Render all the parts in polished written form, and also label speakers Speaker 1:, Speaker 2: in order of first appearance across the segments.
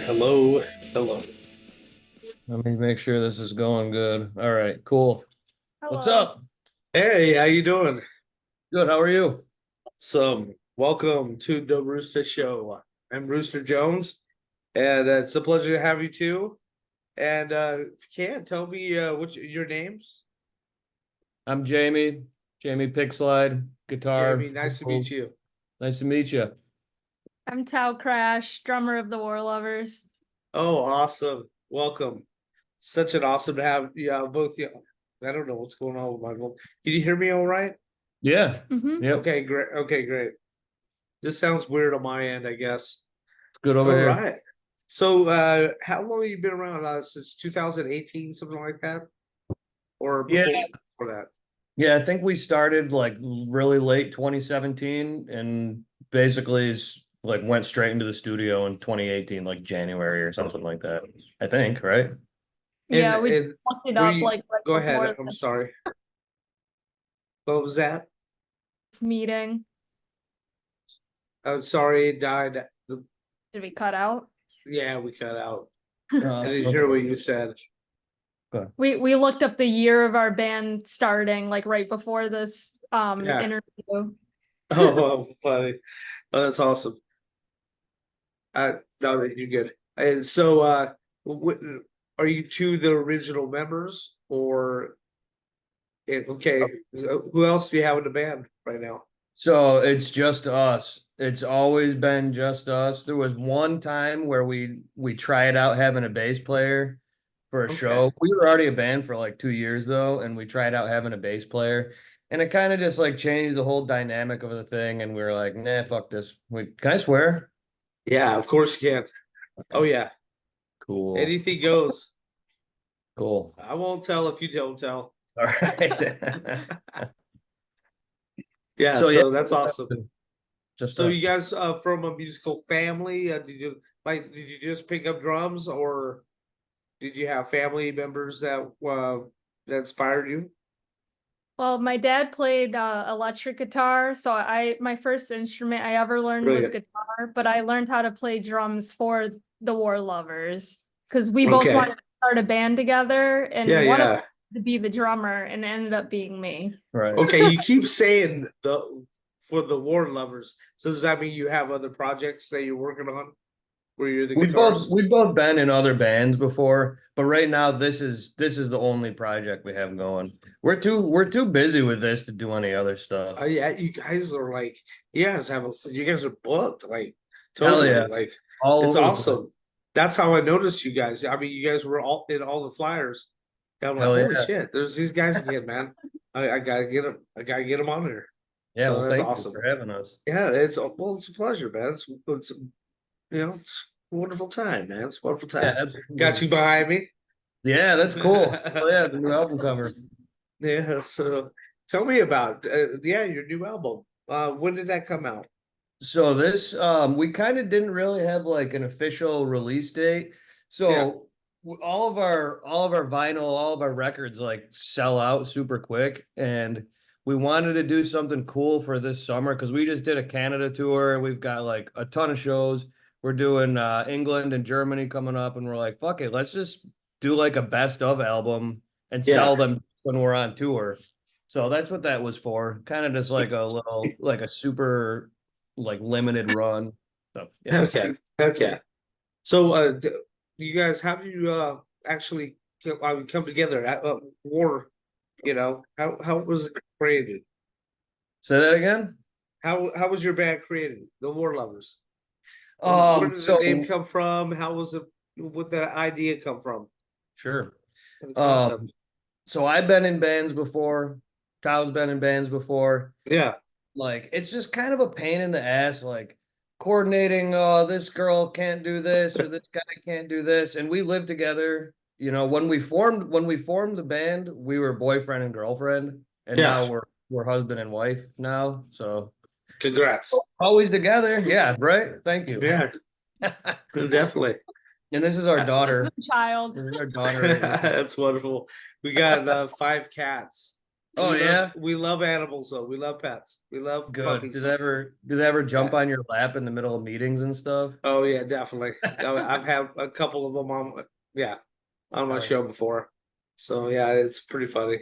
Speaker 1: Hello, hello.
Speaker 2: Let me make sure this is going good. All right, cool. What's
Speaker 3: Hello.
Speaker 2: up?
Speaker 1: Hey, how you doing?
Speaker 2: Good. How are you?
Speaker 1: Welcome to the Roosta Show. I'm Rooster Jones, and it's a pleasure to have you too. And if you can, tell me what your names.
Speaker 2: I'm Jamie. Jamie Pickslide, guitar.
Speaker 1: Jamie, nice to meet you.
Speaker 2: Nice to meet you.
Speaker 3: I'm Thao Crash, drummer of the War Lovers.
Speaker 1: Oh, awesome! Welcome. Such an awesome to have both you. I don't know what's going on with my phone. Can you hear me all right?
Speaker 2: Yeah.
Speaker 3: Mm-hmm.
Speaker 2: Yep.
Speaker 1: Okay, great. Okay, great. This sounds weird on my end, I guess.
Speaker 2: It's good over
Speaker 1: All
Speaker 2: here.
Speaker 1: right. So, how long have you been around? Since 2018, something like that, or
Speaker 2: Yeah.
Speaker 1: before that?
Speaker 2: Yeah. I think we started like really late 2017 and basically like went straight into the studio in 2018, like January or something like that. I think, right?
Speaker 3: Yeah, we
Speaker 1: And
Speaker 3: fucked it
Speaker 1: were
Speaker 3: up
Speaker 1: you?
Speaker 3: like right
Speaker 1: Go ahead.
Speaker 3: before
Speaker 1: I'm
Speaker 3: this
Speaker 1: sorry. What was that?
Speaker 3: meeting.
Speaker 1: I'm sorry. It died.
Speaker 3: Did we cut out?
Speaker 1: Yeah, we cut out. I didn't hear
Speaker 2: Okay.
Speaker 1: what you said.
Speaker 2: Okay.
Speaker 3: We looked up the year of our band starting, like right before this
Speaker 1: Yeah.
Speaker 3: interview.
Speaker 1: Oh, well, funny. Oh, that's awesome. No, you're good. And so, what, are you two the original members, or okay? Who else do you have in the band right now?
Speaker 2: So it's just us. It's always been just us. There was one time where we tried out having a bass player for a
Speaker 1: Okay.
Speaker 2: show. We were already a band for like 2 years though, and we tried out having a bass player, and it kind of just like changed the whole dynamic of the thing. And we were like, nah, fuck this. Can I swear?
Speaker 1: Yeah, of course you can. Oh yeah,
Speaker 2: Cool,
Speaker 1: anything goes.
Speaker 2: cool.
Speaker 1: I won't tell if you don't tell.
Speaker 2: All right.
Speaker 1: Yeah,
Speaker 2: So yeah,
Speaker 1: so that's awesome.
Speaker 2: just
Speaker 1: So you
Speaker 2: us.
Speaker 1: guys from a musical family? Did you just pick up drums, or did you have family members that inspired you?
Speaker 3: Well, my dad played electric guitar, so I my first instrument I ever learned was
Speaker 1: Brilliant.
Speaker 3: guitar, but I learned how to play drums for the War Lovers because we both
Speaker 1: Okay.
Speaker 3: wanted to start a band together,
Speaker 1: Yeah,
Speaker 3: and one of them
Speaker 1: yeah.
Speaker 3: to be the drummer, and it ended up being me.
Speaker 2: Right.
Speaker 1: Okay, you keep saying the for the war lovers. So does that mean you have other projects that you're working on where you're the
Speaker 2: We both
Speaker 1: guitarist?
Speaker 2: we've both been in other bands before, but right now this is the only project we have going. We're too busy with this to do any other stuff.
Speaker 1: Yeah, you guys are like, you guys are booked, like
Speaker 2: Hell
Speaker 1: totally,
Speaker 2: yeah,
Speaker 1: like
Speaker 2: all
Speaker 1: it's
Speaker 2: over the place.
Speaker 1: awesome. That's how I noticed you guys. I mean, you guys were all in all the flyers. And I'm like,
Speaker 2: Hell
Speaker 1: holy
Speaker 2: yeah,
Speaker 1: shit, there's these guys again, man. I gotta get them. I gotta get them on there.
Speaker 2: yeah.
Speaker 1: So
Speaker 2: Well,
Speaker 1: that's
Speaker 2: thank you
Speaker 1: awesome.
Speaker 2: for having us.
Speaker 1: Yeah, it's a pleasure, man. It's it's a wonderful time, man. It's a wonderful
Speaker 2: Yeah,
Speaker 1: time. Got
Speaker 2: absolutely.
Speaker 1: you behind me.
Speaker 2: Yeah, that's cool. Oh yeah, the new album cover.
Speaker 1: Yeah, so tell me about your new album. When did that come out?
Speaker 2: So this we kind of didn't really have like an official release date.
Speaker 1: Yeah,
Speaker 2: So all of our vinyl, all of our records like sell out super quick, and we wanted to do something cool for this summer because we just did a Canada tour and we've got like a ton of shows. We're doing England and Germany coming up, and we're like, fuck it, let's just do like a best of album and
Speaker 1: yeah.
Speaker 2: sell them when we're on tour. So that's what that was for. Kind of just like a little, like a super like limited run. So yeah.
Speaker 1: Okay, okay. So, you guys, how do you actually come together? War, how was it created?
Speaker 2: Say that again.
Speaker 1: How was your band created? The War Lovers. Where did the name
Speaker 2: So
Speaker 1: come from? How was it? What the idea come from?
Speaker 2: sure.
Speaker 1: The
Speaker 2: Um,
Speaker 1: concept.
Speaker 2: so I've been in bands before. Tao's been in bands before.
Speaker 1: Yeah,
Speaker 2: Like it's just kind of a pain in the ass, like coordinating, this girl can't do this or this guy can't do this. And we lived together. When we formed the band, we were boyfriend and girlfriend, and
Speaker 1: yeah.
Speaker 2: now we're husband and wife now. So
Speaker 1: Congrats.
Speaker 2: always together. Yeah, right. Thank you.
Speaker 1: Yeah, definitely.
Speaker 2: And this is our daughter.
Speaker 3: Child.
Speaker 2: This is our daughter right here.
Speaker 1: That's wonderful. We got 5 cats.
Speaker 2: Oh, yeah?
Speaker 1: We love animals though. We love pets. We love
Speaker 2: Good.
Speaker 1: puppies.
Speaker 2: Does it ever jump on your lap in the middle of meetings and stuff?
Speaker 1: Oh yeah, definitely. I've had a couple of them on on my
Speaker 2: Oh,
Speaker 1: show before. So yeah, it's pretty funny.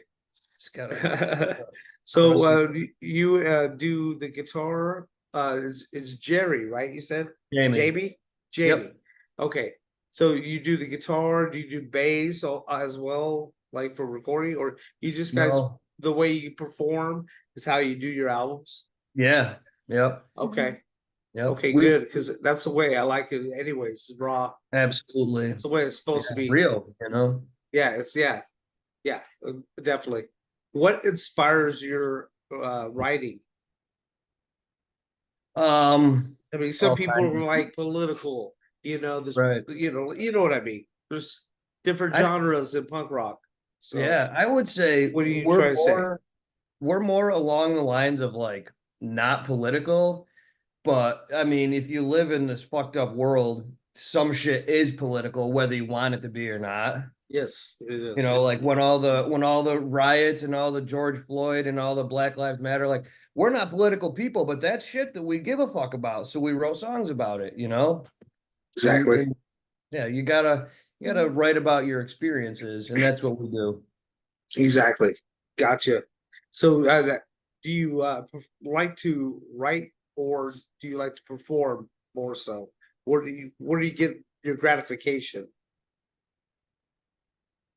Speaker 2: it's gotta
Speaker 1: So
Speaker 2: crusty.
Speaker 1: you do the guitar it's Jerry, right? You said
Speaker 2: Jamie.
Speaker 1: Jamie?
Speaker 2: Yep.
Speaker 1: Jamie. Okay. So you do the guitar, do you do bass as well, like for recording, or you just guys
Speaker 2: No.
Speaker 1: the way you perform is how you do your albums?
Speaker 2: Yeah. Yep.
Speaker 1: Okay.
Speaker 2: Yep.
Speaker 1: Okay,
Speaker 2: We
Speaker 1: good, because that's the way I like it anyways, raw.
Speaker 2: absolutely.
Speaker 1: It's the way it's supposed to be.
Speaker 2: Real, you know.
Speaker 1: Yeah, yeah, definitely. What inspires your writing? I mean, some
Speaker 2: All
Speaker 1: people
Speaker 2: kinds
Speaker 1: are
Speaker 2: of-
Speaker 1: like political, there's
Speaker 2: right.
Speaker 1: you know what I mean. There's different
Speaker 2: I
Speaker 1: genres in punk rock. So
Speaker 2: Yeah, I would say
Speaker 1: what are you trying to say?
Speaker 2: we're more along the lines of like not political, but I mean, if you live in this fucked up world, some shit is political, whether you want it to be or not.
Speaker 1: Yes, it
Speaker 2: You
Speaker 1: is.
Speaker 2: know, like when all the riots and all the George Floyd and all the Black Lives Matter, like we're not political people, but that's shit that we give a fuck about. So we wrote songs about it, you know?
Speaker 1: Exactly.
Speaker 2: And yeah, you gotta write about your experiences, and that's what we do.
Speaker 1: Exactly. Gotcha. So do you like to write, or do you like to perform more so? Where do you get your gratification?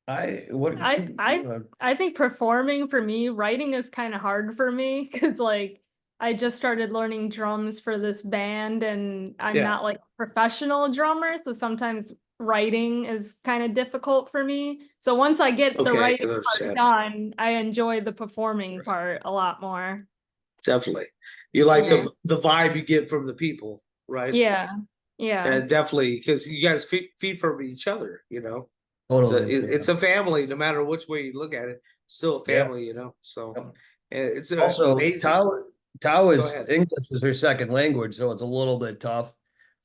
Speaker 3: I think performing for me, writing is kind of hard for me because like I just started learning drums for this band and I'm
Speaker 1: Yeah.
Speaker 3: not like a professional drummer, so sometimes writing is kind of difficult for me. So once I get the
Speaker 1: Okay, I
Speaker 3: writing
Speaker 1: can
Speaker 3: part
Speaker 1: understand.
Speaker 3: done, I enjoy the performing part a lot more.
Speaker 1: Definitely. You like
Speaker 3: Yeah.
Speaker 1: the vibe you get from the people, right?
Speaker 3: Yeah. Yeah.
Speaker 1: And definitely because you guys feed from each other, you know.
Speaker 2: Totally.
Speaker 1: It's a family, no matter which way you look at it. Still a
Speaker 2: Yeah.
Speaker 1: family, you know. So
Speaker 2: Yep.
Speaker 1: and it's
Speaker 2: Also,
Speaker 1: amazing.
Speaker 2: Tao
Speaker 1: Go
Speaker 2: is
Speaker 1: ahead.
Speaker 2: English is her second language, so it's a little bit tough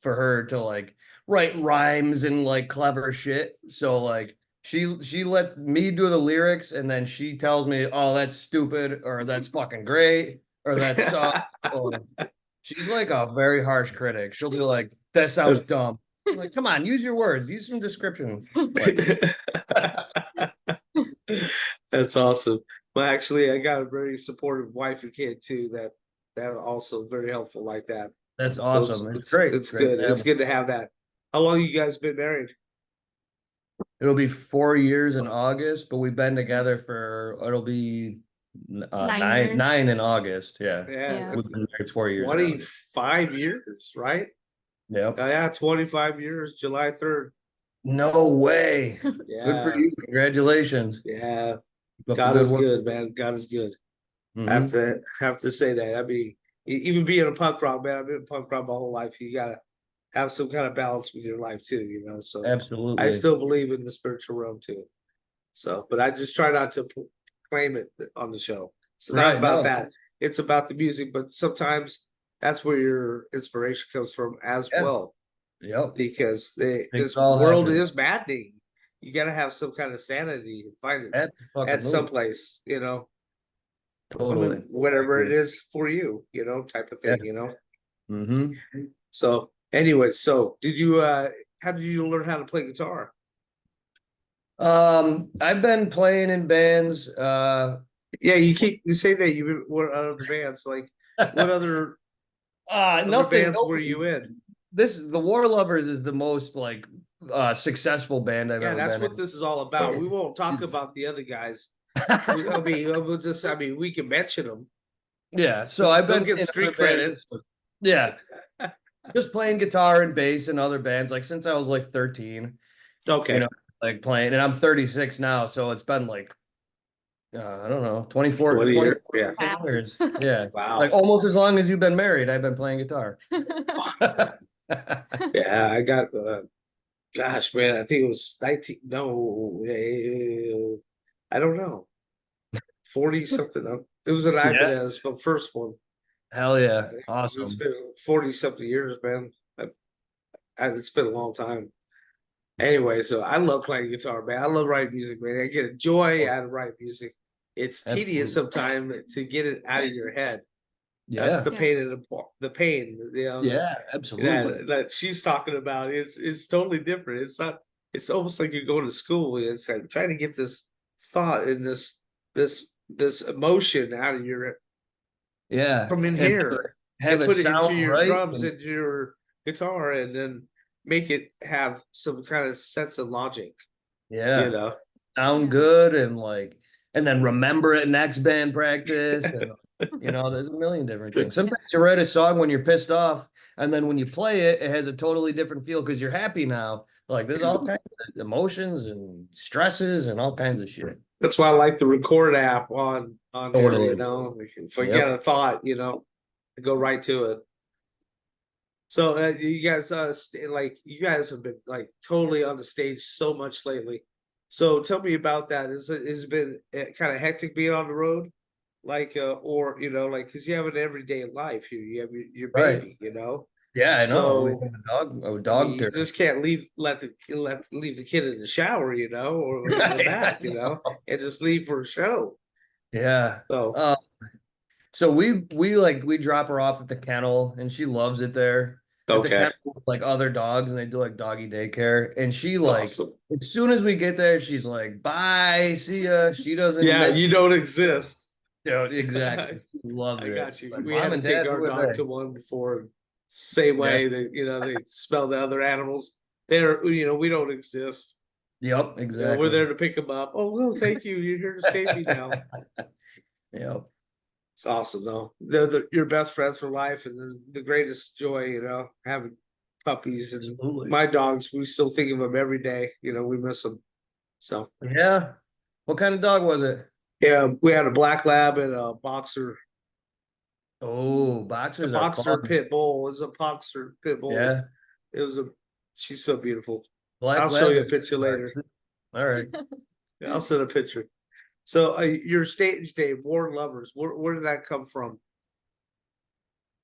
Speaker 2: for her to like write rhymes and like clever shit. So like she lets me do the lyrics and then she tells me, "Oh, that's stupid," or "That's fucking great," or "That sucks." Or she's like a very harsh critic. She'll be like, "That sounds dumb." I'm like, come on, use your words, use some description.
Speaker 1: That's awesome. Well, actually, I got a very supportive wife and kid too. That are also very helpful like that.
Speaker 2: That's
Speaker 1: So
Speaker 2: awesome. It's great.
Speaker 1: it's
Speaker 2: Great
Speaker 1: good.
Speaker 2: to
Speaker 1: It's
Speaker 2: have.
Speaker 1: good to have that. How long you guys been married?
Speaker 2: It'll be 4 years in August, but we've been together for it'll be
Speaker 3: 9 years.
Speaker 2: nine in August. Yeah,
Speaker 1: Yeah,
Speaker 2: we've been married 4 years now.
Speaker 1: 25 years, right?
Speaker 2: Yep.
Speaker 1: Yeah, 25 years, July 3rd.
Speaker 2: No way. Good for
Speaker 1: Yeah,
Speaker 2: you. Congratulations.
Speaker 1: yeah.
Speaker 2: Keep up the
Speaker 1: God
Speaker 2: good
Speaker 1: is
Speaker 2: work.
Speaker 1: good, man. God is good. I
Speaker 2: Mhm.
Speaker 1: have to say that. I mean, even being a punk rock man, I've been a punk rock my whole life. You gotta have some kind of balance with your life too, you know. So I
Speaker 2: Absolutely.
Speaker 1: still believe in the spiritual realm too. So, but I just try not to claim it on the show. It's not
Speaker 2: Right.
Speaker 1: about
Speaker 2: No.
Speaker 1: that. It's about the music, but sometimes that's where your inspiration comes from as
Speaker 2: Yeah.
Speaker 1: well,
Speaker 2: Yep.
Speaker 1: because
Speaker 2: Makes
Speaker 1: this
Speaker 2: it all
Speaker 1: world
Speaker 2: happen.
Speaker 1: is maddening. You got to have some kind of sanity and find it
Speaker 2: At the fucking
Speaker 1: at some
Speaker 2: move.
Speaker 1: place, you know. I
Speaker 2: Totally.
Speaker 1: mean, whatever it
Speaker 2: Agree.
Speaker 1: is for you, type of
Speaker 2: Yeah.
Speaker 1: thing, you know.
Speaker 2: Mm-hmm.
Speaker 1: So, anyway, so did you? How did you learn how to play guitar?
Speaker 2: I've been playing in bands.
Speaker 1: Yeah, you say that you were out of the bands. Like, what other
Speaker 2: Nothing.
Speaker 1: bands were you in?
Speaker 2: The War Lovers is the most like successful band I've
Speaker 1: Yeah,
Speaker 2: ever
Speaker 1: that's
Speaker 2: been
Speaker 1: what
Speaker 2: in.
Speaker 1: this is all about. We won't talk about the other guys. I mean, we'll just. I mean, we can mention them.
Speaker 2: Yeah, so I've
Speaker 1: They'll
Speaker 2: been
Speaker 1: get
Speaker 2: in other
Speaker 1: street credit.
Speaker 2: bands. Yeah, just playing guitar and bass in other bands like since I was like 13,
Speaker 1: Okay.
Speaker 2: you know, like playing, and I'm 36 now, so it's been like I don't know, 24,
Speaker 1: 20 years.
Speaker 2: 24
Speaker 1: Yeah.
Speaker 2: years. Yeah,
Speaker 1: Wow.
Speaker 2: like almost as long as you've been married, I've been playing guitar.
Speaker 1: Yeah, I got. Gosh, man, I think it was 19. No, I don't know. 40 something. It was an
Speaker 2: Yeah,
Speaker 1: Ibanez, the first one.
Speaker 2: hell yeah,
Speaker 1: It's
Speaker 2: awesome.
Speaker 1: been 40 something years, man. It's been a long time. Anyway, so I love playing guitar, man. I love writing music, man. I get a joy out of writing music. it's tedious
Speaker 2: Absolutely.
Speaker 1: sometimes to get it out of your head. That's
Speaker 2: Yeah.
Speaker 1: the
Speaker 3: Yeah.
Speaker 1: pain of the pain,
Speaker 2: Yeah, absolutely.
Speaker 1: that she's talking about is totally different. It's not. It's almost like you're going to school. It's like trying to get this thought and this emotion out of your
Speaker 2: Yeah.
Speaker 1: from in
Speaker 2: And
Speaker 1: here
Speaker 2: have
Speaker 1: and
Speaker 2: a
Speaker 1: put it into
Speaker 2: sound
Speaker 1: your
Speaker 2: right.
Speaker 1: drums
Speaker 2: And
Speaker 1: and your guitar and then make it have some kind of sense of logic. You
Speaker 2: yeah,
Speaker 1: know.
Speaker 2: sound
Speaker 3: Yeah.
Speaker 2: good and then remember it next band practice. And there's a million different things. Sometimes you write a song when you're pissed off, and then when you play it, it has a totally different feel because you're happy now. Like there's all kinds of emotions and stresses and all kinds of shit.
Speaker 1: That's why I like the record app on here.
Speaker 2: Totally.
Speaker 1: If I get
Speaker 2: Yep.
Speaker 1: a thought, I go right to it. So you guys, like you guys have been like totally on the stage so much lately. So tell me about that. Is it been kind of hectic being on the road, like or like because you have an everyday life here. You have your
Speaker 2: Right.
Speaker 1: baby.
Speaker 2: Yeah, I know. We
Speaker 1: So
Speaker 2: have a
Speaker 1: I mean,
Speaker 2: dog
Speaker 1: you
Speaker 2: turd.
Speaker 1: just can't leave the kid in the shower, or in the
Speaker 2: Right. I
Speaker 1: bath,
Speaker 2: know.
Speaker 1: and just leave for a show.
Speaker 2: Yeah.
Speaker 1: So
Speaker 2: So we drop her off at the kennel and she loves it there. At the
Speaker 1: okay,
Speaker 2: kennel with like other dogs and they do like doggy daycare. And she
Speaker 1: it's
Speaker 2: like
Speaker 1: awesome.
Speaker 2: as soon as we get there, she's like, bye, see ya. She doesn't
Speaker 1: Yeah,
Speaker 2: miss
Speaker 1: you don't exist.
Speaker 2: exactly. She loves
Speaker 1: I
Speaker 2: it.
Speaker 1: got you.
Speaker 2: Like
Speaker 1: We
Speaker 2: mom
Speaker 1: had to
Speaker 2: and
Speaker 1: take
Speaker 2: dad,
Speaker 1: our
Speaker 2: who are
Speaker 1: dog
Speaker 2: they?
Speaker 1: to one before. Same
Speaker 2: Yeah.
Speaker 1: way that they smell the other animals. We don't exist.
Speaker 2: Yep,
Speaker 1: We're
Speaker 2: exactly.
Speaker 1: there to pick them up. Oh well, thank you. You're here to save me now.
Speaker 2: Yep.
Speaker 1: It's awesome though. They're your best friends for life, and the greatest joy. Having puppies and
Speaker 2: Absolutely.
Speaker 1: my dogs. We still think of them every day. We miss them. So
Speaker 2: Yeah. What kind of dog was it?
Speaker 1: yeah, we had a black lab and a boxer.
Speaker 2: Oh,
Speaker 1: A
Speaker 2: boxers are
Speaker 1: boxer
Speaker 2: fun.
Speaker 1: pit bull. It was a boxer pit bull.
Speaker 2: Yeah.
Speaker 1: It was a. She's so beautiful.
Speaker 2: Black
Speaker 1: I'll show
Speaker 2: labs
Speaker 1: you
Speaker 2: are
Speaker 1: a picture
Speaker 2: smart.
Speaker 1: later.
Speaker 2: All right.
Speaker 1: I'll send a picture. So your stage name, War Lovers. Where did that come from?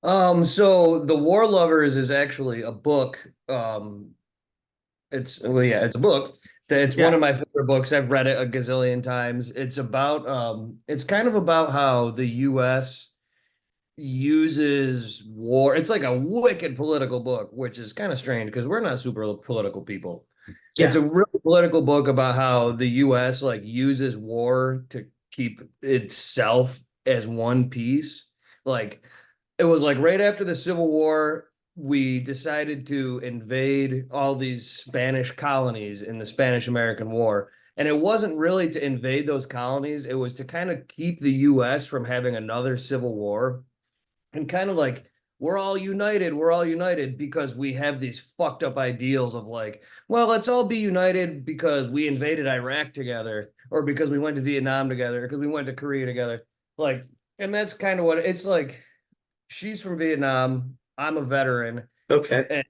Speaker 2: So The War Lovers is actually a book. It's a book. It's one
Speaker 1: Yeah.
Speaker 2: of my favorite books. I've read it a gazillion times. It's kind of about how the US uses war. It's like a wicked political book, which is kind of strange because we're not super political people. It's
Speaker 1: Yeah.
Speaker 2: a real political book about how the US like uses war to keep itself as one piece. Like it was like right after the Civil War, we decided to invade all these Spanish colonies in the Spanish American War. And it wasn't really to invade those colonies, it was to kind of keep the US from having another civil war and kind of like we're all united because we have these fucked up ideals of like, well, let's all be united because we invaded Iraq together or because we went to Vietnam together or because we went to Korea together. Like, and that's kind of what it's like. She's from Vietnam. I'm a veteran,
Speaker 1: Okay.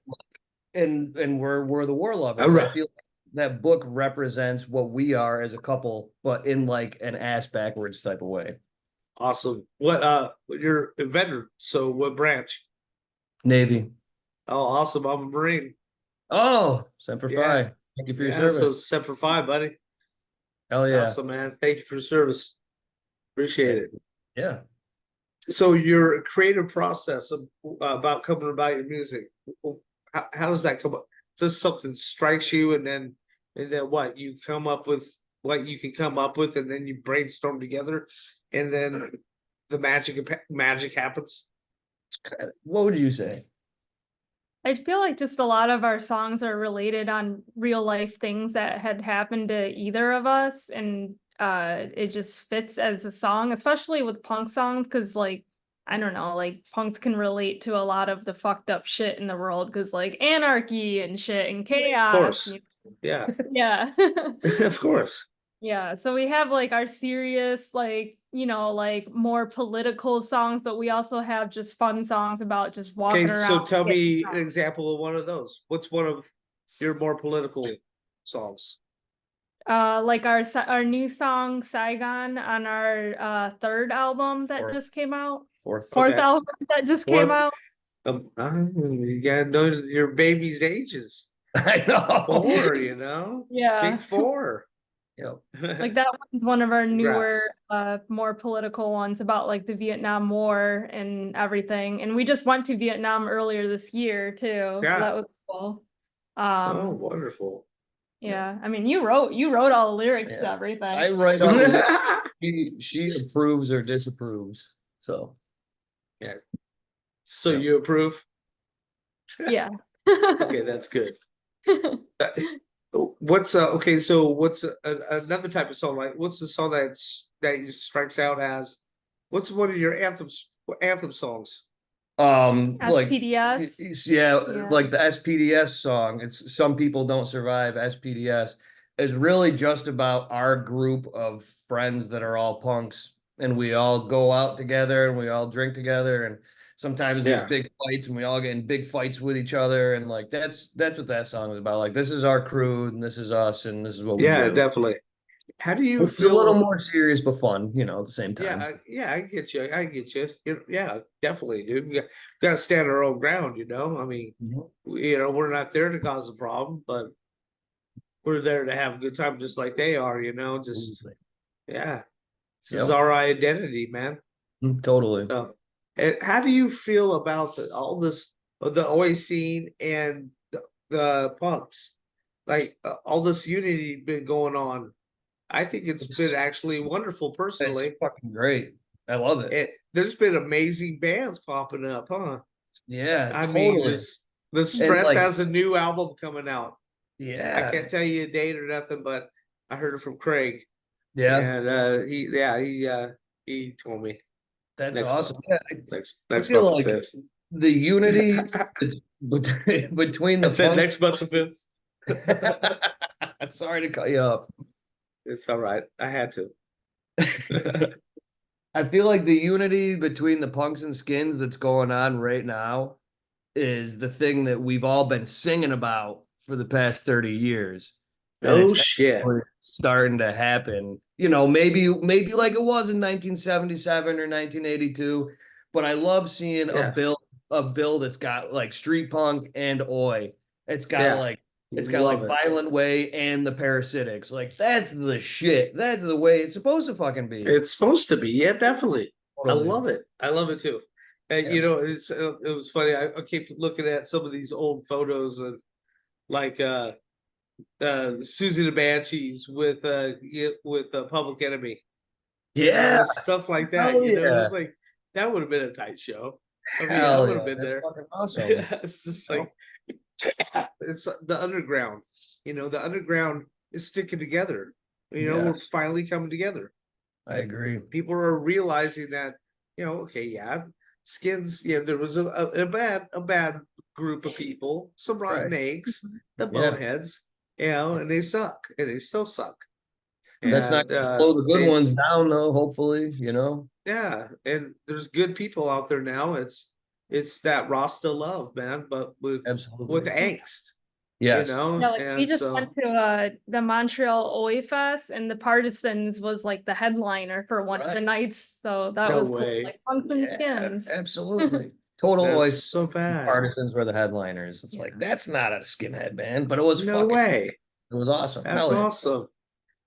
Speaker 2: and and we're the war
Speaker 1: All
Speaker 2: lovers. I
Speaker 1: right.
Speaker 2: feel that book represents what we are as a couple, but in like an ass backwards type of way.
Speaker 1: Awesome. You're a veteran. So what branch?
Speaker 2: Navy.
Speaker 1: Oh, awesome. I'm a Marine.
Speaker 2: Oh, Semper
Speaker 1: Yeah.
Speaker 2: Fi. Thank you for your
Speaker 1: Yeah. So
Speaker 2: service.
Speaker 1: Semper Fi, buddy.
Speaker 2: Hell yeah.
Speaker 1: Awesome, man. Thank you for the service. Appreciate it.
Speaker 2: Yeah.
Speaker 1: So your creative process about coming about your music, how does that come up? Just something strikes you, and then what you come up with, what you can come up with, and then you brainstorm together, and then the magic happens.
Speaker 2: What would you say?
Speaker 3: I feel like just a lot of our songs are related on real life things that had happened to either of us, and it just fits as a song, especially with punk songs, because like I don't know, like punks can relate to a lot of the fucked up shit in the world, because like anarchy and shit and
Speaker 1: Of
Speaker 3: chaos.
Speaker 1: course. Yeah.
Speaker 3: Yeah.
Speaker 1: Of course.
Speaker 3: Yeah, so we have like our serious, like, like more political songs, but we also have just fun songs about just walking
Speaker 1: Okay,
Speaker 3: around.
Speaker 1: so tell
Speaker 3: getting
Speaker 1: me an
Speaker 3: drunk.
Speaker 1: example of one of those. What's one of your more political songs?
Speaker 3: Like our new song Saigon on our third album that
Speaker 2: Fourth.
Speaker 3: just came out.
Speaker 2: Fourth.
Speaker 3: Fourth
Speaker 1: Okay.
Speaker 3: album that just came
Speaker 1: Fourth.
Speaker 3: out.
Speaker 1: You gotta know your baby's ages.
Speaker 2: I know.
Speaker 1: 4,
Speaker 3: Yeah.
Speaker 1: big 4.
Speaker 2: Yep.
Speaker 3: Like that one's one of our newer,
Speaker 1: Congrats.
Speaker 3: more political ones about like the Vietnam War and everything. And we just went to Vietnam earlier this year too, so
Speaker 1: Yeah.
Speaker 3: that was cool.
Speaker 1: Oh, wonderful.
Speaker 3: Yeah, I mean, you wrote all the lyrics to
Speaker 2: Yeah.
Speaker 3: everything.
Speaker 2: I write all the lyrics. She approves or disapproves. So
Speaker 1: Yeah. So
Speaker 2: Yeah.
Speaker 1: you approve?
Speaker 3: Yeah.
Speaker 1: Okay, that's good. What's okay? So what's another type of song? Like, what's the song that strikes out as? What's one of your anthem songs?
Speaker 2: Like
Speaker 3: SPDS.
Speaker 2: yeah,
Speaker 3: Yeah.
Speaker 2: like the SPDS song. It's Some People Don't Survive. SPDS is really just about our group of friends that are all punks, and we all go out together and we all drink together, and sometimes there's
Speaker 1: Yeah.
Speaker 2: big fights and we all get in big fights with each other, and like that's what that song is about. Like, this is our crew and this is us and this is what we
Speaker 1: Yeah,
Speaker 2: do.
Speaker 1: definitely. How do you
Speaker 2: It's a little
Speaker 1: feel?
Speaker 2: more serious but fun, at the same
Speaker 1: Yeah,
Speaker 2: time.
Speaker 1: yeah, I get you. I get you. Yeah, definitely, dude. We got to stand our own ground. I mean,
Speaker 2: Mhm.
Speaker 1: we're not there to cause a problem, but we're there to have a good time, just like they are. Just yeah. This is
Speaker 2: Yep.
Speaker 1: our identity, man.
Speaker 2: Totally.
Speaker 1: And how do you feel about all this, the Oi scene and the punks? Like all this unity been going on. I think it's been actually wonderful
Speaker 2: It's
Speaker 1: personally.
Speaker 2: fucking great. I love it.
Speaker 1: There's been amazing bands popping up, huh?
Speaker 2: Yeah,
Speaker 1: I mean,
Speaker 2: totally.
Speaker 1: the
Speaker 2: And
Speaker 1: Stress
Speaker 2: like,
Speaker 1: has a new album coming out. I
Speaker 2: yeah,
Speaker 1: can't tell you a date or nothing, but I heard it from Craig,
Speaker 2: yeah,
Speaker 1: and he told me
Speaker 2: that's
Speaker 1: next
Speaker 2: awesome.
Speaker 1: month,
Speaker 2: Yeah, I
Speaker 1: next
Speaker 2: feel
Speaker 1: month the
Speaker 2: like
Speaker 1: fifth.
Speaker 2: the unity between
Speaker 1: I
Speaker 2: the
Speaker 1: said
Speaker 2: punk.
Speaker 1: next month the fifth.
Speaker 2: Sorry to cut you up.
Speaker 1: It's all right. I had to.
Speaker 2: I feel like the unity between the punks and skins that's going on right now is the thing that we've all been singing about for the past 30 years. And
Speaker 1: Oh
Speaker 2: it's
Speaker 1: shit.
Speaker 2: actually starting to happen. Maybe like it was in 1977 or 1982, but I love seeing
Speaker 1: Yeah.
Speaker 2: a bill that's got like street punk and oi. It's got
Speaker 1: Yeah.
Speaker 2: like
Speaker 1: Love it.
Speaker 2: Violent Way and the Parasitics. Like, that's the shit. That's the way it's supposed to fucking be.
Speaker 1: It's supposed to be. Yeah, definitely. I
Speaker 2: Totally.
Speaker 1: love it. I love it too. And
Speaker 2: Absolutely.
Speaker 1: it was funny. I keep looking at some of these old photos of like Susie the Banshees with Public Enemy.
Speaker 2: Yeah.
Speaker 1: And stuff like that.
Speaker 2: Hell yeah.
Speaker 1: It's like that would have been a tight show. I mean, I
Speaker 2: Hell
Speaker 1: would
Speaker 2: yeah.
Speaker 1: have been
Speaker 2: That's
Speaker 1: there.
Speaker 2: fucking awesome.
Speaker 1: It's just like it's the underground. The underground is sticking together. We're
Speaker 2: Yes,
Speaker 1: finally coming together.
Speaker 2: I agree.
Speaker 1: People are realizing that, okay, yeah, skins, yeah, there was a bad group of people, some rotten
Speaker 2: Right.
Speaker 1: eggs, the
Speaker 2: Yeah.
Speaker 1: boneheads, and they suck, and they still suck.
Speaker 2: That's not
Speaker 1: And
Speaker 2: gonna slow the good ones down though, hopefully.
Speaker 1: yeah, and there's good people out there now. It's that Rasta love, man, but with
Speaker 2: Absolutely.
Speaker 1: angst,
Speaker 2: Yes.
Speaker 3: Yeah, like we
Speaker 1: and
Speaker 3: just
Speaker 1: so
Speaker 3: went to the Montreal Oi Fest and the Partisans was like the headliner for one of the
Speaker 2: Right.
Speaker 3: nights. So that
Speaker 1: no
Speaker 3: was cool.
Speaker 1: way.
Speaker 3: Like punks and
Speaker 2: Yeah,
Speaker 3: skins.
Speaker 2: absolutely. Total
Speaker 1: That's
Speaker 2: Oys
Speaker 1: so bad.
Speaker 2: Partisans were the headliners. It's like, that's not a skinhead band, but it was
Speaker 1: No way.
Speaker 2: it was awesome.
Speaker 1: That's
Speaker 2: Hell yeah.
Speaker 1: awesome.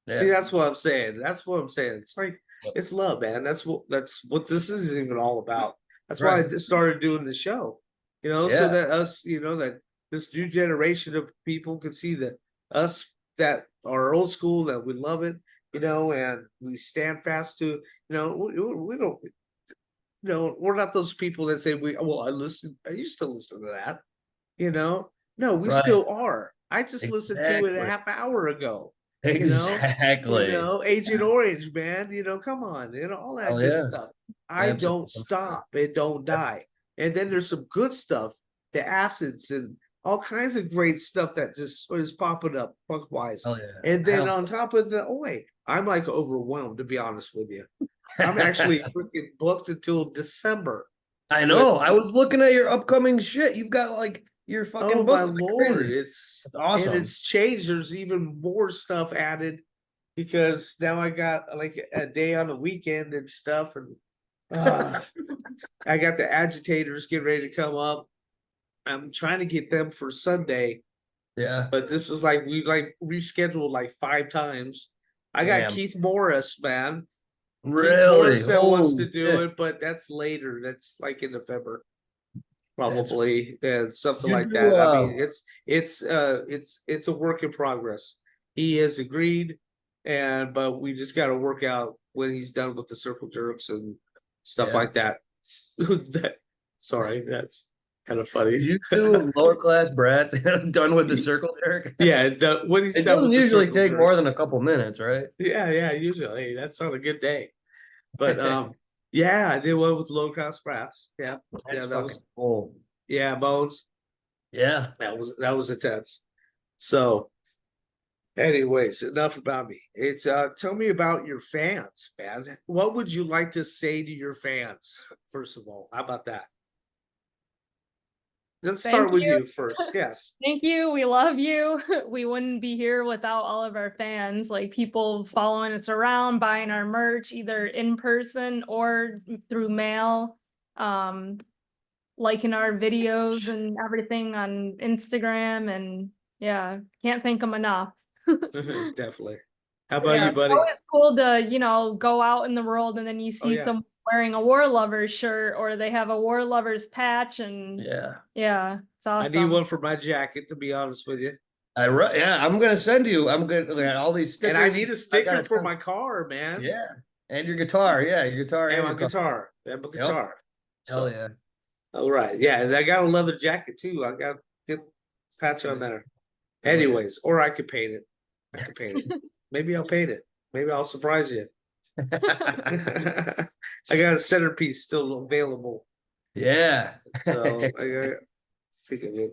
Speaker 1: See,
Speaker 2: Yeah.
Speaker 1: that's what I'm saying. That's what I'm saying. It's like it's love, man. That's what this is even all about. That's why
Speaker 2: Right.
Speaker 1: I started doing the show. So
Speaker 2: Yeah.
Speaker 1: that us, that this new generation of people can see that us that are old school, that we love it, and we stand fast to, we don't, we're not those people that say I used to listen to that, No, we
Speaker 2: Right.
Speaker 1: still are. I just listened to it a
Speaker 2: Exactly.
Speaker 1: half hour ago.
Speaker 2: Exactly.
Speaker 1: Agent Orange, man, come on, all that
Speaker 2: Hell
Speaker 1: good
Speaker 2: yeah.
Speaker 1: stuff. I don't
Speaker 2: Absolutely.
Speaker 1: stop, it don't die. And then there's some good stuff, the acids and all kinds of great stuff that just is popping up punk wise.
Speaker 2: Hell yeah.
Speaker 1: And then
Speaker 2: Hell
Speaker 1: on top of the I'm like overwhelmed, to be honest with you. I'm actually freaking booked until December.
Speaker 2: I know. I was looking at your upcoming shit. You've got like your fucking
Speaker 1: Oh my
Speaker 2: books.
Speaker 1: lord,
Speaker 2: Crazy.
Speaker 1: it's
Speaker 2: Awesome.
Speaker 1: and it's changed. There's even more stuff added because now I got like a day on the weekend and stuff, and I got the agitators getting ready to come up. I'm trying to get them for Sunday,
Speaker 2: Yeah.
Speaker 1: but this is like we rescheduled like 5 times, I got
Speaker 2: Damn.
Speaker 1: Keith Morris, man. Keith
Speaker 2: Really?
Speaker 1: Morris that wants
Speaker 2: Holy
Speaker 1: to do
Speaker 2: shit.
Speaker 1: it, but that's later. That's like in November,
Speaker 2: That's-
Speaker 1: probably, and something
Speaker 2: You
Speaker 1: like
Speaker 2: do,
Speaker 1: that. I mean, it's a work in progress. He has agreed, but we just got to work out when he's done with the circle jerks and stuff
Speaker 2: Yeah.
Speaker 1: like that. Sorry, that's kind of funny.
Speaker 2: You do lower class brats done with the circle jerk?
Speaker 1: Yeah, when he's
Speaker 2: It
Speaker 1: done
Speaker 2: doesn't
Speaker 1: with the
Speaker 2: usually
Speaker 1: circle
Speaker 2: take more
Speaker 1: jerks.
Speaker 2: than a couple minutes, right?
Speaker 1: Yeah, usually that's on a good day. But yeah, I did one with low cost brass. Yeah,
Speaker 2: That's
Speaker 1: that
Speaker 2: fucking
Speaker 1: was
Speaker 2: cool.
Speaker 1: Bones.
Speaker 2: Yeah.
Speaker 1: That was intense. So, anyways, enough about me. It's tell me about your fans, man. What would you like to say to your fans? First of all, how about that? Let's start
Speaker 3: Thank
Speaker 1: with
Speaker 3: you.
Speaker 1: you first. Yes.
Speaker 3: Thank you. We love you. We wouldn't be here without all of our fans, like people following us around, buying our merch, either in person or through mail, liking our videos and everything on Instagram. And yeah, can't thank them enough.
Speaker 1: Definitely. How about
Speaker 3: Yeah,
Speaker 1: you,
Speaker 3: it's
Speaker 1: buddy?
Speaker 3: always cool to, go out in the world and then you see
Speaker 1: yeah.
Speaker 3: someone wearing a War Lovers shirt or they have a War Lovers patch and
Speaker 2: Yeah.
Speaker 3: it's
Speaker 1: I need
Speaker 3: awesome.
Speaker 1: one for my jacket, to be honest with you.
Speaker 2: Yeah, I'm gonna send you. I'm gonna look at all these stickers.
Speaker 1: And I need a sticker
Speaker 2: gotta
Speaker 1: for
Speaker 2: send-
Speaker 1: my car, man.
Speaker 2: Yeah. And your guitar. Yeah, your guitar
Speaker 1: And my
Speaker 2: your car.
Speaker 1: guitar. And my guitar.
Speaker 2: Hell
Speaker 1: So,
Speaker 2: yeah.
Speaker 1: all right. Yeah, and I got a leather jacket too. I got good patch on there.
Speaker 2: Hell yeah.
Speaker 1: Anyways, or I could paint it. I could paint it. Maybe I'll paint it. Maybe I'll surprise you. I got a centerpiece still available.
Speaker 2: Yeah.
Speaker 1: So I got think of it.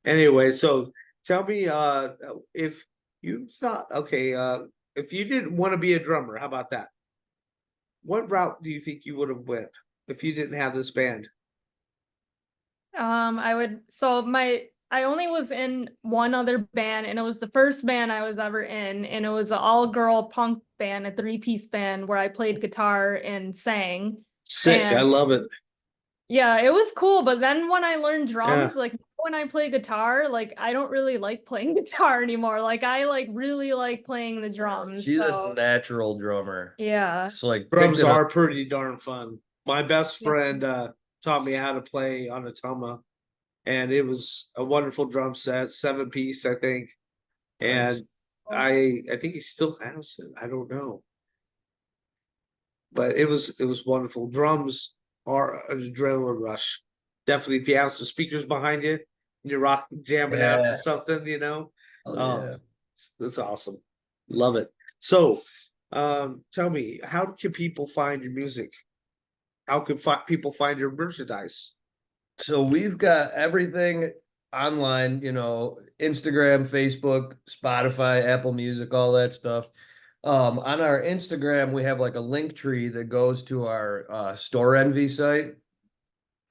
Speaker 1: Anyway, so tell me if you thought if you didn't want to be a drummer, how about that? What route do you think you would have went if you didn't have this band?
Speaker 3: I only was in one other band and it was the first band I was ever in and it was an all-girl punk band, a three-piece band where I played guitar and sang.
Speaker 1: Sick, I
Speaker 3: And
Speaker 1: love it.
Speaker 3: yeah, it was cool, but then when I learned drums,
Speaker 1: Yeah.
Speaker 3: like when I play guitar, like I don't really like playing guitar anymore. Like I really like playing the drums.
Speaker 2: She's
Speaker 3: So
Speaker 2: a natural drummer.
Speaker 3: yeah.
Speaker 2: Just like
Speaker 1: Drums
Speaker 2: picked it up.
Speaker 1: are pretty darn fun. My best friend taught me how to play on a Toma, and it was a wonderful drum set, 7-piece, I think.
Speaker 2: Nice.
Speaker 1: And I think he still has it. I don't know. But it was wonderful. Drums are an adrenaline rush. Definitely if you have some speakers behind you and you're jamming out
Speaker 2: Yeah.
Speaker 1: to something,
Speaker 2: Oh, yeah.
Speaker 1: That's awesome. Love it. So tell me, how can people find your music? How can people find your merchandise?
Speaker 2: So we've got everything online, Instagram, Facebook, Spotify, Apple Music, all that stuff. On our Instagram, we have like a link tree that goes to our Store Envy site.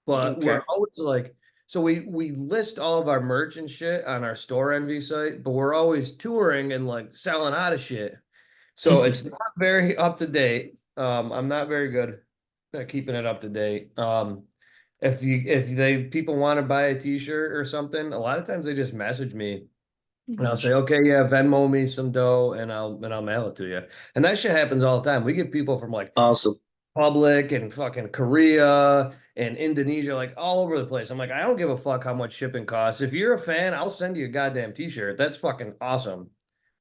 Speaker 2: But
Speaker 1: Okay.
Speaker 2: we're always like, so we list all of our merch and shit on our Store Envy site, but we're always touring and like selling out of shit. So it's not very up to date. I'm not very good at keeping it up to date. If people want to buy a t-shirt or something, a lot of times they just message me and I'll say, okay, yeah, Venmo me some dough and I'll mail it to you. And that shit happens all the time. We get people from like
Speaker 1: Awesome.
Speaker 2: Public and fucking Korea and Indonesia, like all over the place. I'm like, I don't give a fuck how much shipping costs. If you're a fan, I'll send you a goddamn t-shirt. That's fucking awesome.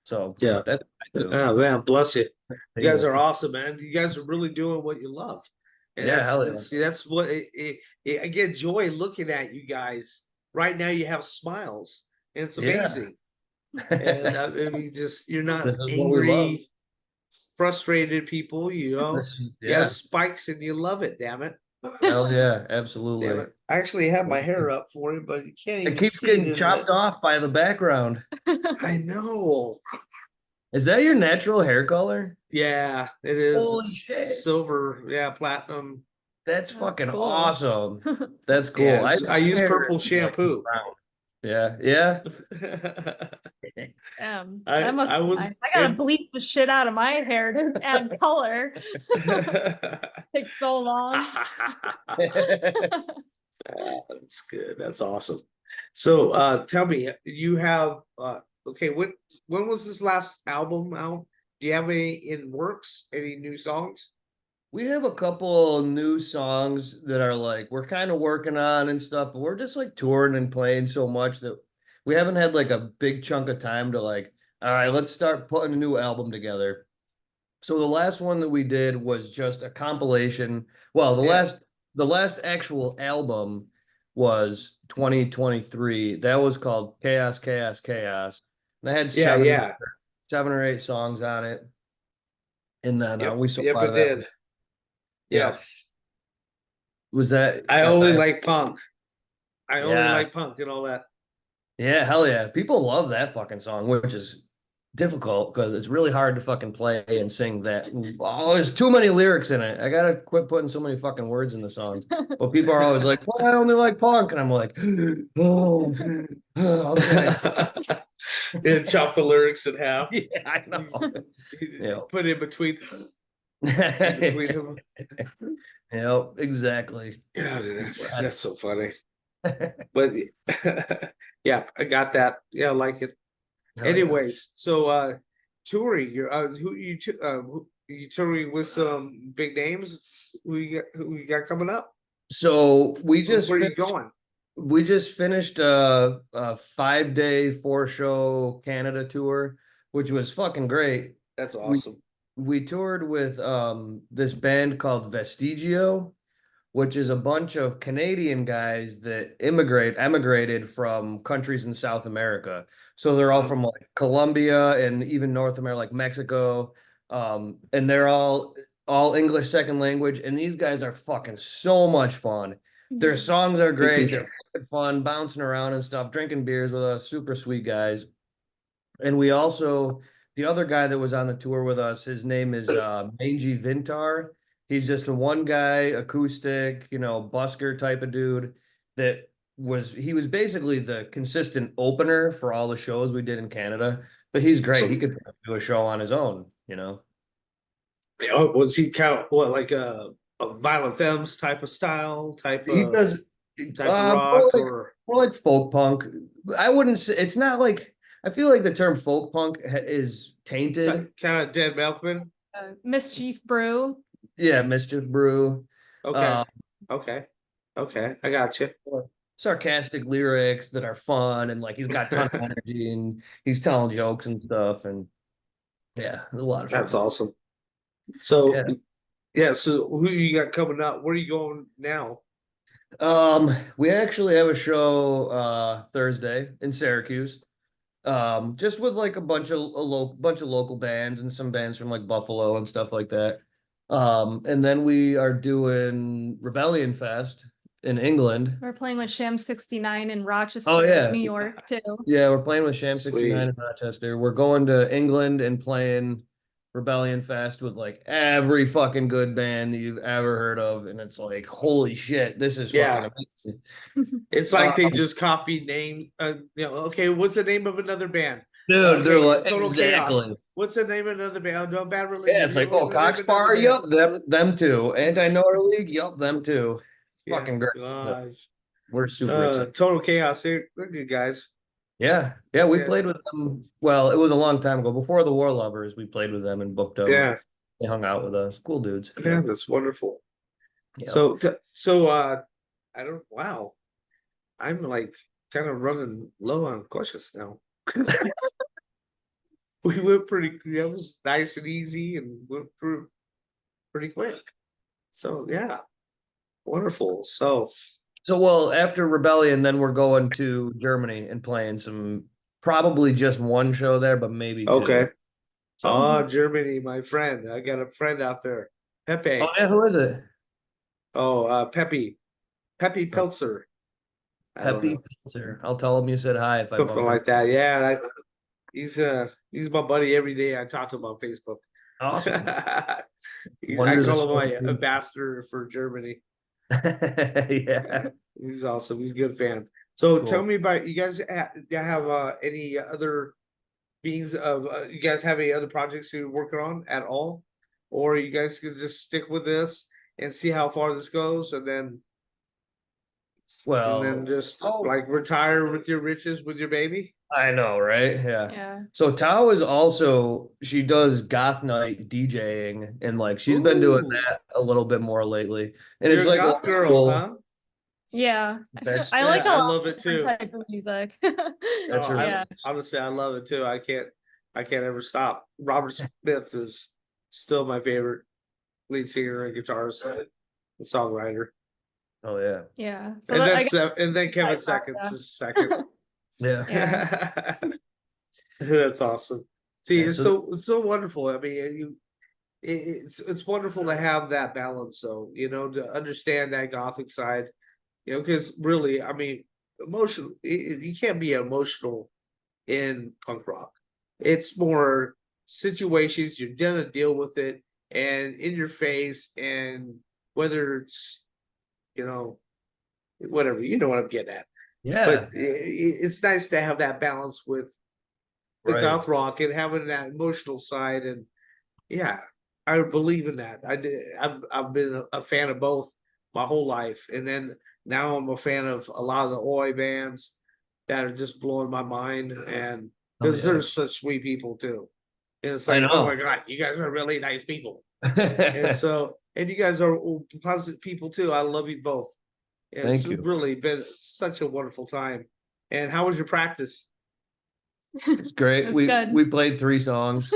Speaker 2: So
Speaker 1: Yeah.
Speaker 2: that's what I do.
Speaker 1: Oh man, bless you. You
Speaker 2: Thank
Speaker 1: guys
Speaker 2: you.
Speaker 1: are awesome, man. You guys are really doing what you love. And
Speaker 2: Yeah, hell yeah.
Speaker 1: that's what I get joy looking at you guys. Right now you have smiles and it's
Speaker 2: Yeah.
Speaker 1: amazing. And I mean, you're not
Speaker 2: This is what we love.
Speaker 1: angry, frustrated people, you have
Speaker 2: Yeah.
Speaker 1: spikes and you love it, damn it.
Speaker 2: Hell yeah,
Speaker 1: Damn
Speaker 2: absolutely.
Speaker 1: it. I actually have my hair up for you, but you can't even
Speaker 2: It keeps
Speaker 1: see
Speaker 2: getting
Speaker 1: it.
Speaker 2: chopped off by the background.
Speaker 1: I know.
Speaker 2: Is that your natural hair color?
Speaker 1: Yeah, it is.
Speaker 2: Holy
Speaker 1: It's
Speaker 2: shit.
Speaker 1: silver, platinum.
Speaker 2: That's
Speaker 3: That's
Speaker 2: fucking
Speaker 3: cool.
Speaker 2: awesome. That's cool.
Speaker 1: Yeah, I use
Speaker 2: my hair
Speaker 1: purple
Speaker 2: is, like,
Speaker 1: shampoo.
Speaker 2: brown. Yeah.
Speaker 3: I gotta bleach the shit out of my hair to add color. Takes so long.
Speaker 1: That's good. That's awesome. So tell me, you have okay, when was this last album out? do you have any in works? Any new songs?
Speaker 2: We have a couple new songs that are like we're kind of working on and stuff, but we're just like touring and playing so much that we haven't had like a big chunk of time to like, all right, let's start putting a new album together. So the last one that we did was just a compilation. Well,
Speaker 1: Yeah.
Speaker 2: the last actual album was 2023. That was called Chaos, Chaos, Chaos. And I had
Speaker 1: Yeah, yeah.
Speaker 2: 7 or 8 songs on it. And then
Speaker 1: Yep.
Speaker 2: we sold
Speaker 1: Yep,
Speaker 2: out
Speaker 1: it
Speaker 2: of that.
Speaker 1: did.
Speaker 2: Yeah.
Speaker 1: Yes.
Speaker 2: Was that
Speaker 1: I only like punk. I only
Speaker 2: yeah.
Speaker 1: like punk and all that.
Speaker 2: Yeah, hell yeah. People love that fucking song, which is difficult because it's really hard to fucking play and sing that. Oh, there's too many lyrics in it. I gotta quit putting so many fucking words in the songs. But people are always like, well, I only like punk. And I'm like, oh, okay.
Speaker 1: And chop the lyrics in half.
Speaker 2: Yeah, I know. Yeah.
Speaker 1: Put in between them.
Speaker 2: Yep, exactly.
Speaker 1: Yeah, that's so funny. But yeah, I got that. Yeah, I like it.
Speaker 2: Hell yeah.
Speaker 1: Anyways, so touring, you're who you touring with some big names? Who you got coming up?
Speaker 2: So
Speaker 1: Where you going?
Speaker 2: we just finished a 5-day 4-show Canada tour, which was fucking great.
Speaker 1: That's awesome.
Speaker 2: We toured with this band called Vestigio, which is a bunch of Canadian guys that emigrated from countries in South America. So they're all from like Colombia and even North America, like Mexico. And they're all English second language. And these guys are fucking so much fun. Their songs are great. They're fun, bouncing around and stuff, drinking beers with us, super sweet guys. And we also, the other guy that was on the tour with us, his name is Mangy Vintar. He's just a one guy acoustic, busker type of dude that he was basically the consistent opener for all the shows we did in Canada. But he's great. He could do a show on his own.
Speaker 1: Oh, was he kind of what like a Violent Femmes type of style,
Speaker 2: He does
Speaker 1: type of rock
Speaker 2: more like folk punk. I wouldn't say it's not like I feel like the term folk punk is tainted.
Speaker 1: kind of Dead Milkman?
Speaker 3: Mischief Brew.
Speaker 2: Yeah, Mischief Brew.
Speaker 1: Okay. Okay. I got you.
Speaker 2: Sarcastic lyrics that are fun and like he's got a ton of energy and he's telling jokes and stuff and yeah, there's a lot of fun.
Speaker 1: That's awesome. So yeah, so who you got coming up? Where are you going now?
Speaker 2: We actually have a show Thursday in Syracuse. Just with like a bunch of local bands and some bands from like Buffalo and stuff like that. And then we are doing Rebellion Fest in England.
Speaker 3: We're playing with Sham 69 in Rochester, New York too.
Speaker 2: Yeah, we're playing with Sham 69 in Rochester. We're going to England and playing Rebellion Fest with like every fucking good band that you've ever heard of, and it's like, holy shit, this is fucking amazing.
Speaker 1: It's like they just copy name. Okay, what's the name of another band?
Speaker 2: Dude, they're like
Speaker 1: Total
Speaker 2: exactly.
Speaker 1: Chaos. What's the name of another band? No Bad Religion.
Speaker 2: Yeah, it's like, oh, Coxbar, yep, them too. Anti-Nora League, yep, them too. Fucking great.
Speaker 1: Gosh.
Speaker 2: We're super excited.
Speaker 1: Total Chaos. They're good guys.
Speaker 2: Yeah, we played with them. Well, it was a long time ago. Before the War Lovers, we played with them and booked them.
Speaker 1: Yeah.
Speaker 2: They hung out with us. Cool dudes.
Speaker 1: Yeah, that's wonderful.
Speaker 2: Yeah.
Speaker 1: So I don't wow. I'm like kind of running low on questions now. We went that was nice and easy and went through pretty quick. So yeah. Wonderful. So
Speaker 2: well, after Rebellion, then we're going to Germany and playing probably just one show there, but maybe two.
Speaker 1: Okay.
Speaker 2: So,
Speaker 1: Germany, my friend. I got a friend out there. Pepe.
Speaker 2: Oh yeah, who is it?
Speaker 1: Pepe Peltzer.
Speaker 2: Pepe Peltzer. I'll tell him you said hi if I
Speaker 1: something like that. Yeah, he's my buddy every day. I talk to him on Facebook.
Speaker 2: Awesome.
Speaker 1: I call him my ambassador for Germany.
Speaker 2: Yeah,
Speaker 1: he's awesome. He's a good fan. So
Speaker 2: cool.
Speaker 1: Tell me about you guys. Have any other beings of you guys have any other projects you're working on at all, or you guys can just stick with this and see how far this goes, and then just like retire with your riches with your baby?
Speaker 2: I know, right? Yeah.
Speaker 3: Yeah.
Speaker 2: So Tao is also, she does goth night DJing, and like she's been doing
Speaker 1: Ooh,
Speaker 2: that a little bit more lately. And
Speaker 1: you're
Speaker 2: it's
Speaker 1: a
Speaker 2: like
Speaker 1: goth
Speaker 2: old
Speaker 1: girl,
Speaker 2: school.
Speaker 1: huh?
Speaker 3: Yeah.
Speaker 2: That's
Speaker 3: I like
Speaker 1: Yeah,
Speaker 3: a
Speaker 1: I
Speaker 3: lot
Speaker 1: love
Speaker 3: of
Speaker 1: it
Speaker 3: different
Speaker 1: too.
Speaker 3: type of music.
Speaker 2: that's
Speaker 1: Oh,
Speaker 2: her.
Speaker 1: I
Speaker 3: Yeah.
Speaker 1: honestly I love it too. I can't ever stop. Robert Smith is still my favorite lead singer and guitarist and songwriter.
Speaker 2: Oh yeah.
Speaker 3: Yeah. So
Speaker 1: And
Speaker 3: that,
Speaker 1: then
Speaker 3: I guess
Speaker 1: and then Kevin
Speaker 3: I thought,
Speaker 1: Seconds is second.
Speaker 2: Yeah.
Speaker 3: yeah.
Speaker 1: That's awesome. See,
Speaker 2: Yeah. So
Speaker 1: it's so wonderful. I mean, it's wonderful to have that balance, though. You know, to understand that gothic side. You know, because really, I mean, emotional. You can't be emotional in punk rock. It's more situations you're gonna deal with it, and in your face, and whether it's you know whatever you know what I'm getting at.
Speaker 2: yeah.
Speaker 1: But it's nice to have that balance with the
Speaker 2: Right.
Speaker 1: goth rock and having that emotional side, and yeah, I believe in that. I've been a fan of both my whole life, and then now I'm a fan of a lot of the Oi bands that are just blowing my mind, and
Speaker 2: Oh
Speaker 1: because
Speaker 2: yeah.
Speaker 1: they're such sweet people too. And it's
Speaker 2: I
Speaker 1: like, oh my
Speaker 2: know.
Speaker 1: god, you guys are really nice people, and so and you guys are positive people too. I love you both. It's
Speaker 2: Thank you.
Speaker 1: really been such a wonderful time. And how was your practice?
Speaker 2: It's great.
Speaker 3: That's
Speaker 2: We
Speaker 3: good.
Speaker 2: we played 3 songs.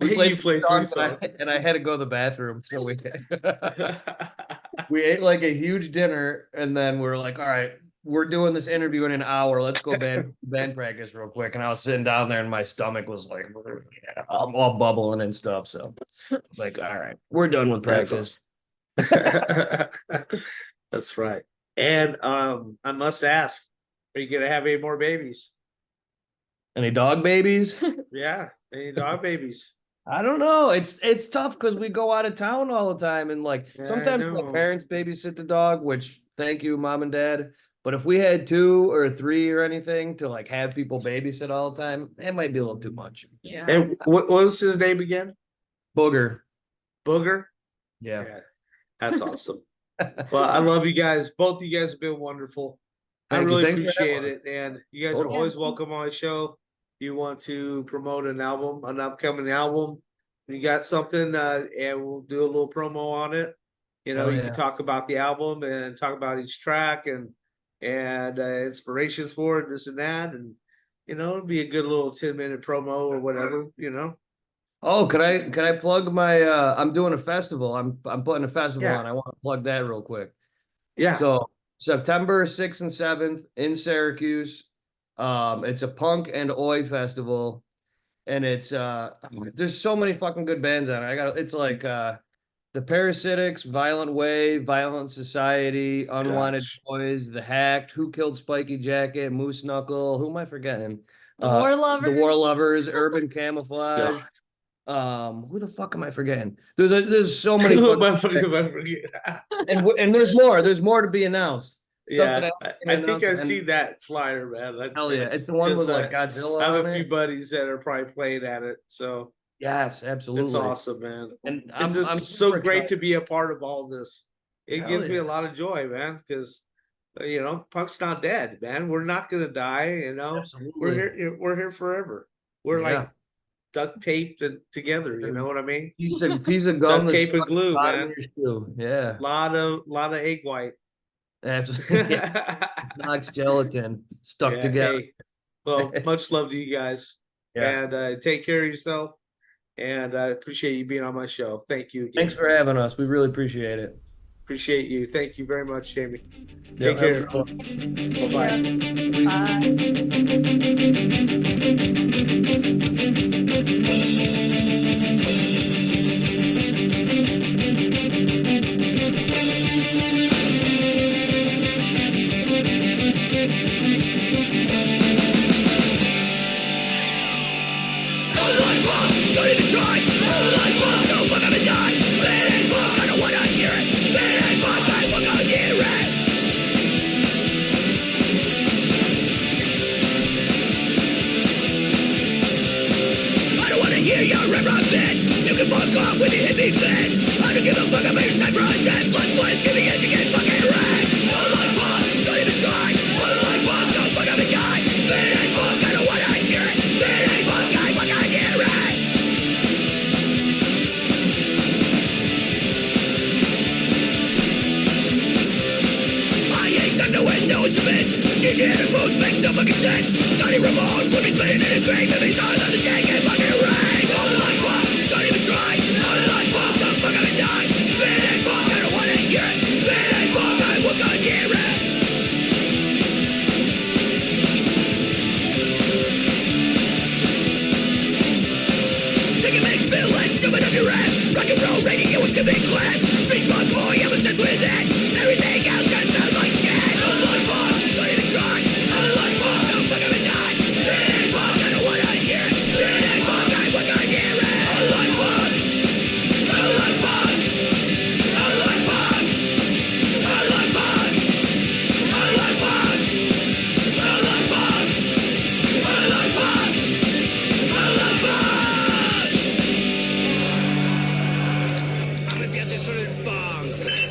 Speaker 2: We
Speaker 1: You
Speaker 2: played
Speaker 1: played 3
Speaker 2: songs and
Speaker 1: songs.
Speaker 2: I had to go to the bathroom. So we ate like a huge dinner, and then we were like, all right, we're doing this interview in an hour. Let's go band practice real quick. And I was sitting down there and my stomach was like, I'm all bubbling and stuff. So I was like, all right, we're done with
Speaker 1: That's
Speaker 2: practice.
Speaker 1: That's right. And I must ask, are you gonna have any more babies?
Speaker 2: Any dog babies?
Speaker 1: Yeah, any dog babies?
Speaker 2: I don't know. It's tough because we go out of town all the time, and like
Speaker 1: Yeah, I
Speaker 2: sometimes my
Speaker 1: know.
Speaker 2: parents babysit the dog, which thank you, mom and dad. But if we had 2 or 3 or anything to like have people babysit all the time, it might be a little too much.
Speaker 3: Yeah.
Speaker 1: And what was his name again?
Speaker 2: Booger.
Speaker 1: Booger?
Speaker 2: Yeah.
Speaker 1: Yeah, that's awesome. Well, I love you guys. Both of you guys have been wonderful. I
Speaker 2: Thank you.
Speaker 1: really
Speaker 2: Thanks for having
Speaker 1: appreciate
Speaker 2: us.
Speaker 1: it. And you guys are
Speaker 2: Totally.
Speaker 1: always welcome on my show. You want to promote an album, an upcoming album, you got something, and we'll do a little promo on it. You know,
Speaker 2: Oh,
Speaker 1: you
Speaker 2: yeah.
Speaker 1: can talk about the album and talk about each track and inspirations for it, this and that. And you know, it'll be a good little 10-minute promo or whatever, you know.
Speaker 2: Oh, could I plug my I'm doing a festival. I'm putting a festival
Speaker 1: Yeah.
Speaker 2: on. I want to plug that real quick.
Speaker 1: Yeah.
Speaker 2: So September 6th and 7th in Syracuse. It's a punk and oi festival. And it's there's so many fucking good bands on it. It's like the Parasitics, Violent Way, Violent Society, Unwanted
Speaker 1: Gosh.
Speaker 2: Boys, The Hacked, Who Killed Spiky Jacket, Moose Knuckle, who am I forgetting?
Speaker 3: The War
Speaker 2: The War
Speaker 3: Lovers.
Speaker 2: Lovers, Urban Camouflage.
Speaker 1: God.
Speaker 2: Who the fuck am I forgetting? There's so many
Speaker 1: Who am I
Speaker 2: fucking
Speaker 1: forget?
Speaker 2: and there's more. There's more to be announced. Stuff
Speaker 1: Yeah,
Speaker 2: that
Speaker 1: I
Speaker 2: can
Speaker 1: think
Speaker 2: announce,
Speaker 1: I see
Speaker 2: and
Speaker 1: that flyer, man.
Speaker 2: hell yeah, it's the one with like
Speaker 1: I
Speaker 2: Godzilla
Speaker 1: have
Speaker 2: on
Speaker 1: a few
Speaker 2: it.
Speaker 1: buddies that are probably playing at it, so
Speaker 2: Yes,
Speaker 1: it's
Speaker 2: absolutely.
Speaker 1: awesome, man.
Speaker 2: And
Speaker 1: It's
Speaker 2: I'm
Speaker 1: just so
Speaker 2: super
Speaker 1: great
Speaker 2: excited.
Speaker 1: to be a part of all this. It
Speaker 2: Hell
Speaker 1: gives me
Speaker 2: yeah.
Speaker 1: a lot of joy, man, because you know, punk's not dead, man. We're not gonna die, you know. We're
Speaker 2: Absolutely.
Speaker 1: here. We're here forever. We're
Speaker 2: Yeah.
Speaker 1: like duct taped and together. You know what I mean?
Speaker 2: Piece of gum
Speaker 1: Duct
Speaker 2: that's
Speaker 1: tape and
Speaker 2: stuck at the
Speaker 1: glue,
Speaker 2: bottom of
Speaker 1: man.
Speaker 2: your shoe. Yeah.
Speaker 1: Lot of egg white.
Speaker 2: Absolutely. Yeah. Knox gelatin stuck
Speaker 1: Yeah,
Speaker 2: together.
Speaker 1: hey, well, much love to you guys.
Speaker 2: Yeah.
Speaker 1: And take care of yourself. And I appreciate you being on my show. Thank you again.
Speaker 2: Thanks for having us. We really appreciate it.
Speaker 1: Appreciate you. Thank you very much, Jamie.
Speaker 2: Yeah,
Speaker 1: Take
Speaker 2: have a
Speaker 1: care.
Speaker 2: good one.
Speaker 1: Bye-bye.
Speaker 3: Bye.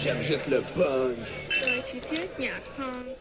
Speaker 4: J'aime juste le punk.
Speaker 5: Deutsche Tierknack-Punk.